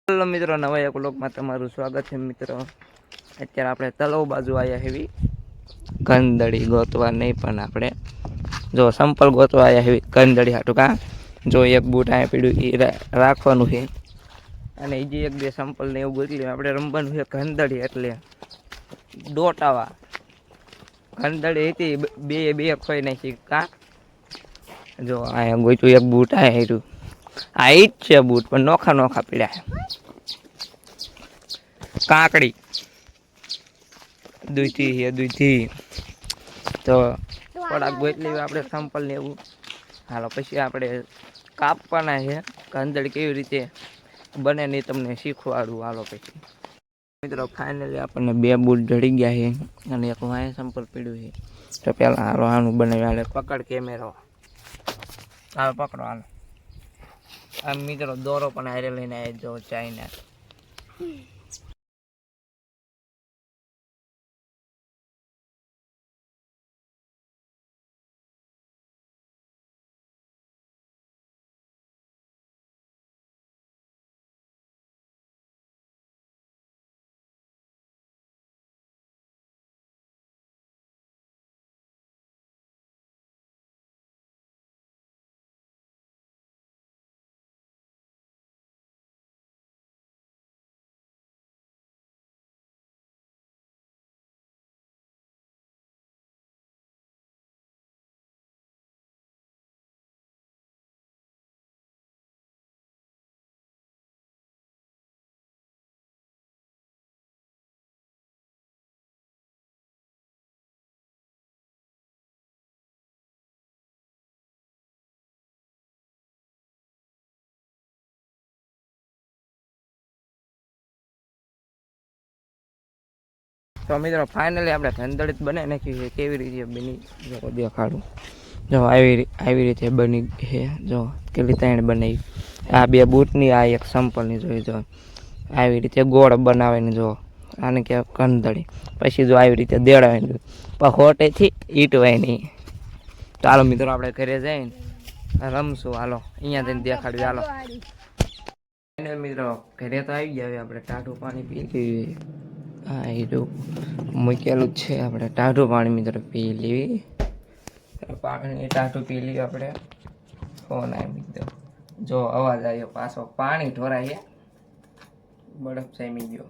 Hello મિત્રો, નવા એક વ્લોગમાં તમારું સ્વાગત છે મિત્રો। અત્યારે આપણે તલાવ બાજુ આવ્યા હેવી કંદડી ગોતવા નહીં, પણ આપણે જો સંપલ ગોતવા આવ્યા હેવી કંદડી હાટું કા જો એક બૂટ આ પીડ્યું એ રાખવાનું છે, અને એ જે એક બે સંપલ ને એવું ગોતલી આપણે રમવાનું છે કંદડી, એટલે દોટાવા કંદડી હતી બે બે ખોઈ નાખી કા જો આ ગોઈતું એક બૂટ આ હેરું આ ઈ જ છે બૂટ, પણ નોખા નોખા પીડ્યા કાકડી દૂધી તો થોડાક ગોતલી આપણે સંપલ ને એવું। હાલો પછી આપણે કાપવાના છે કંદડી કેવી રીતે બને નહીં તમને શીખવાડું। હાલો પછી મિત્રો ફાઇનલી આપણને બે બૂટ જડી ગયા છે અને એક વાય સંપલ પીડ્યું છે, તો પેલા હાલો આનું બનાવ્યું હાલે પકડ કેમેરો હાલો પકડો હાલો। આમ મિત્રો દોરો પણ હારે લઈને આવી જો ચાઇના। તો મિત્રો ફાઇનલી આપણે કંદડી બનાવી નાખી છે, કેવી રીતે બની જો દેખાડું। જો આવી રીતે બની છે, જો કેટલી ત્રણ બનાવી આ બે બૂટની આ એક સંપલની જોઈ જો આવી રીતે ગોળ બનાવીને જો આને કહેવાય કંદડી। પછી જો આવી રીતે દેડાવીને પણ હોટેથી ઈટવાય નહીં। તો હાલો મિત્રો આપણે ઘરે જઈને રમશું, હાલો અહીંયા જઈને દેખાડ્યું હાલો। મિત્રો ઘરે તો આવી ગયા, આપણે ટાઢું પાણી પી લઈએ। હા એ જો મૂકેલું જ છે, આપણે ટાઢું પાણી મિત્રો પી લેવી, પાણી ટાઢું પી લઈએ આપણે। ફોન આવી ગયો જો અવાજ આવ્યો પાછો, પાણી ઢોરાય બરફ જામી ગયો।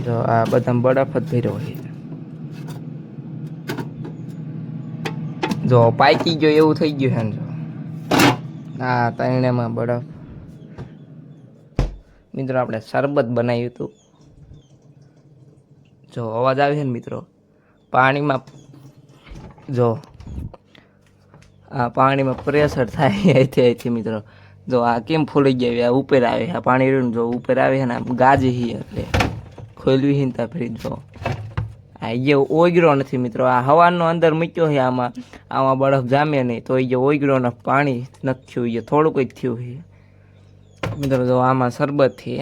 જો આ બધા બરફ જ ભર્યો છે, જો પાકી ગયો એવું થઈ ગયું છે ને જો આ તરણેમાં બરફ। મિત્રો આપણે શરબત બનાવ્યું હતું, જો અવાજ આવે છે ને મિત્રો પાણીમાં જો આ પાણીમાં પ્રેશર થાય અહીંથી મિત્રો જો આ કેમ ફૂલી ગયા ઉપર આવે આ પાણી રહ્યું જો ઉપર આવે છે ને આમ ગાજી હી એટલે ખોલવી હિંતા ફરી જો આ જે ઓગળ્યો નથી મિત્રો, આ હવાનો અંદર મૂક્યો છે આમાં બરફ જામે નહીં તો એ જે ઓગળ્યો ને પાણી નથી થયું, એ થોડુંક જ થયું છે મિત્રો। જો આમાં શરબતથી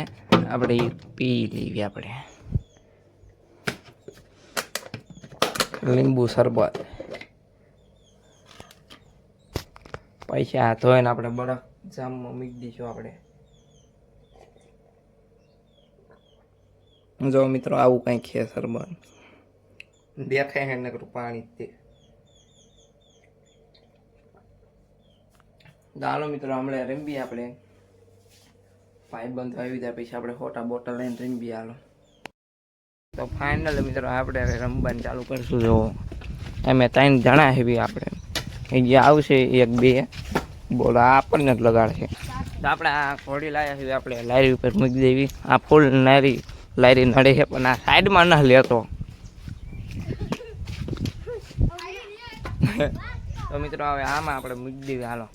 આપણે પી લેવી, આપણે લીંબુ શરબત પૈસા ધોઈને આપણે બરફ જામમાં મૂકી દઈશું આપણે। જો મિત્રો આવું કંઈક છે શરબત, દેખાય છે નકરું પાણી તે। ચાલો મિત્રો હમણાં રમીએ આપણે, પાઇપ બંધ આવી જાય પછી આપણે ખોટા બોટલ લઈને રમીએ હાલો। તો ફાઇનલ મિત્રો આપણે હવે રમવાનું ચાલુ કરશું। જો અમે ત્રણ જણા હેવી આપણે, એ જે આવશે એક બે બોલો આપણને જ લગાડશે। તો આપણે આ ઘોડી લાવ્યા છીએ, આપણે લારી ઉપર મૂકી દેવી। આ ફૂલ લારી નડે છે પણ આ સાઈડમાં ન લેતો। તો મિત્રો હવે આમાં આપણે મૂકી દેવી હાલો।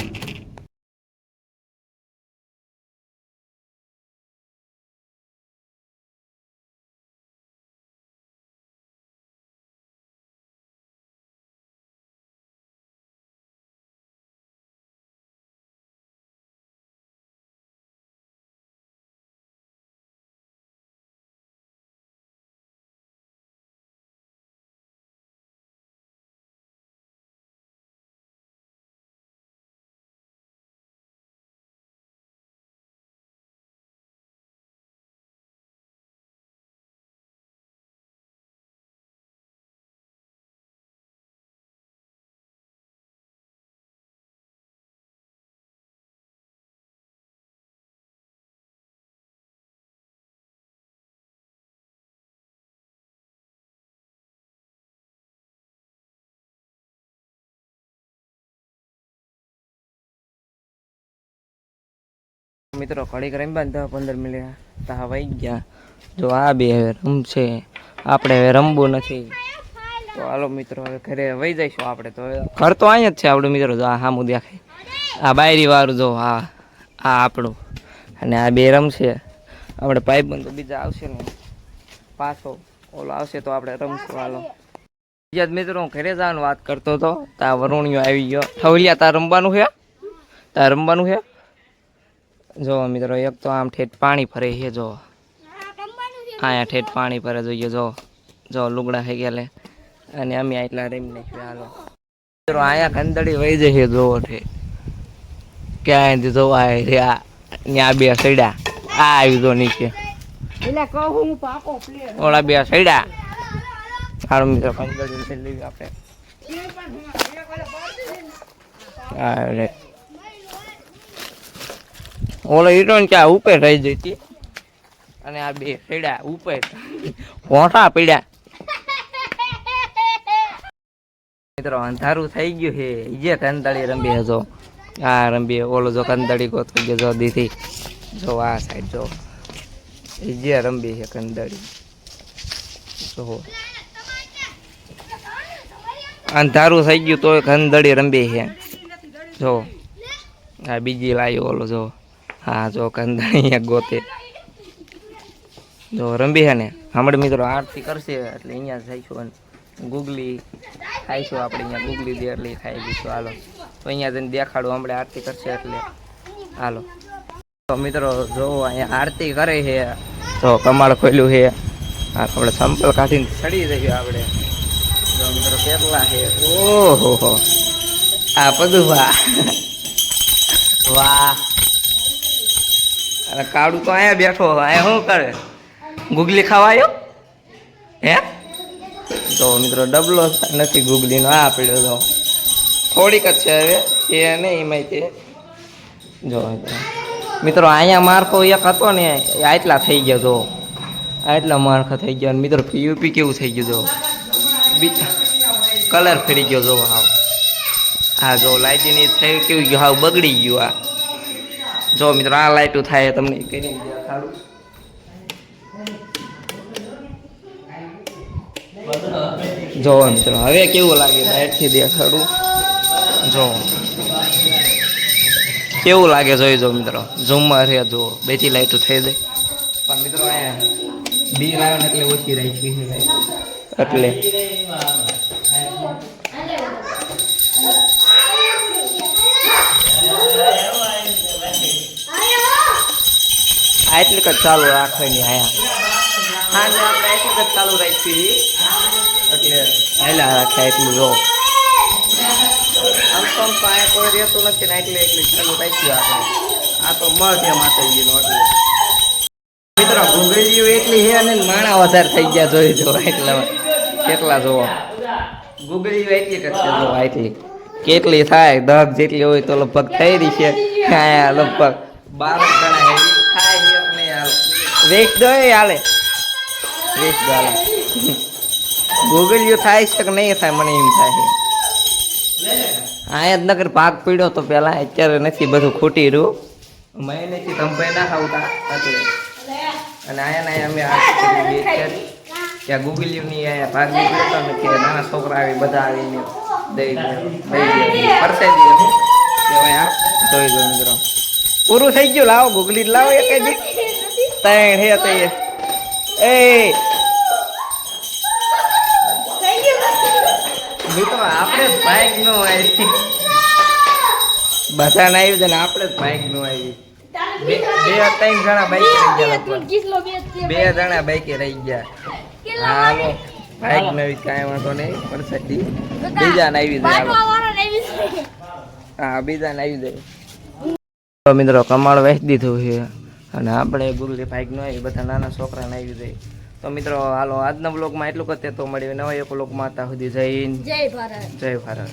મિત્રો ઘડીક રમ્યા ને 10-15 મિનિટ તા વહી ગયા. જો આ બે હવે રમશે, આપણે હવે રમવું નથી. તો હાલો મિત્રો હવે ઘરે વહી જઈશું આપણે. તો ઘર તો અહીંયા જ છે આપણું મિત્રો. જો આ સામું દેખાય, આ બાયરી વાળું જો, આ આપણું. અને આ બે રમશે. આપણે ભાઈબંધ તો બીજા આવશે ને, પાછો ઓલો આવશે તો આપણે રમશું. હાલો બીજા મિત્રો હું ઘરે જવાનું વાત કરતો હતો, તા વરુણિયો આવી ગયો. ઠવલિયા તાર રમવાનું છે? તાર રમવાનું છે? જો મિત્રો એક તો આમ ઠેઠ પાણી ફરે છે. જો અહીંયા ઠેઠ પાણી ફરે જોઈએ. જો લુગડા થઈ ગયા લે. અને અમે એટલા રમી નાખ્યું. હાલો મિત્રો અહીંયા કંદડી વહી જશે. જોવો છે ક્યાંયથી જો ત્યાં બે સડ્યા. આ આવી જો નીચે ઓલા બે સડ્યા. સારું મિત્રો કંદડી લઈ લેવી આપણે. અરે ઓલો ઈટો ને ક્યાં ઉપર રહી જતી. અને આ બે સડ્યા ઉપર હોઠા પીડ્યા. મિત્રો અંધારું થઈ ગયું છે. જે કંદડી રંબી જો, આ રંબી. ઓલો જો કંદડી ગોતો ગયો જો દીધી. જો આ સાઈડ જો જે રંબી છે કંદડી. જો અંધારું થઈ ગયું તો કંદડી રંબી છે. જો આ બીજી લાવી. ઓલો જો, હા જો કંદડી ગોતે. જો રંબી છે ને. હમણાં મિત્રો આરતી કરશે એટલે અહીંયા જઈશું. ગુગલી ખાઈશું આપણે. અહીંયા ગુગલી દે એટલે ખાઈ દઈશું. હાલો તો અહીંયા જઈને દેખાડું. હમણાં આરતી કરશે એટલે હાલો. તો મિત્રો જો અહીંયા આરતી કરે છે. તો કમાડ ખોલ્યું છે. હા આપણે સંપલ કાઢીને ચડી જઈએ આપણે. જો મિત્રો કેટલા છે. ઓહો આ બધું વાહ વાહ. અને કાળું તો અહીંયા બેઠો. અહીંયા શું કરે? ગુગલી ખાવા આવ્યો હે? તો મિત્રો ડબલો નથી ગુગલીનો. આ પડ્યો તો થોડીક જ છે હવે, એ નહીં એમાં તે. જો મિત્રો અહીંયા માર્કો એક હતો ને, આટલા થઈ ગયા. જો આટલા માર્કા થઈ ગયા. મિત્રો પીયુપી કેવું થઈ ગયું. જો કલર ફરી ગયો. જો હા જો લાઇટની થઈ કેવું ગયું, હાવ બગડી ગયું. આ જો મિત્રો આ લાઇટું થાય તમને કરી દેખાડું. જો મિત્રો હવે કેવું લાગે લાઈટથી દેખાડું. જો કેવું લાગે જોઈ. જો મિત્રો ઝૂમમાં રહે. જો બેથી લાઈટો થઈ જાય. પણ મિત્રો અહીંયા બી લાવ્યો ને એટલે ઓછી રાખી એટલે આટલી જ ચાલુ રાખવાની. આયા હા આપણે આટલી જ ચાલુ રાખી એટલે હાલા રાખે એટલું. જો આમ તો અહીંયા કોઈ રહેતું નથી ને એટલે એટલી ચાલુ રાખ્યું આપણે. આ તો મળે માતાજીનો એટલે મિત્રો ગુગળીઓ એટલી છે અને માણા વધારે થઈ ગયા. જોઈ જો એટલા કેટલા જોવો ગુગળીઓ એટલી જ છે. જો એટલી કેટલી થાય 10 જેટલી હોય તો લગભગ થઈ રહી છે. અહીંયા લગભગ 12 જણા થાય છે. નહીં હાલ વેચ દો હાલે, વેચ દો હાલે. ગુગળીઓ થાય છે કે નહીં થાય મને એમ થાય છે. અહીંયા જ નગર ભાગ પીડ્યો તો પેલા, અત્યારે નથી બધું ખૂટી રહ્યું. મેં નથી ધમભાઈ ના ખાવતા એટલે. અને અહીંયા અમે ત્યાં ગુગલીઓની અહીંયા ભાગ નીકળતા ને કે નાના છોકરા આવી બધા આવીને દઈ પરસાઈ દઈએ. જોઈ દો મિત્રો પૂરું થઈ ગયું. લાવો ગુગલી લાવો. એક જ ત્રણ હે તો એ મિત્રો આપણે જ બાઇક નો આવી. બધા ના આવી ને આપણે જ બાઇક નો આવી. 2-3 જણા બાઈકે રહી ગયા. 2 જણા બાઈકે રહી ગયા. હાલો બાઈક નવી કાંઈ વાંધો નહીં. પરસાદી બીજા ને આવી જાય. હા બીજા ને આવી જાય. મિત્રો કમાળ વેચી દીધું છે અને આપણે ગુગલી બાઈક નો આવી. બધા નાના છોકરાને આવી જાય. તો મિત્રો હાલો આજના બ્લોગમાં એટલું કરતે. તો મળીએ નવા એક બ્લોગમાં. ત્યાં સુધી જય હિન્દ, જય ભારત.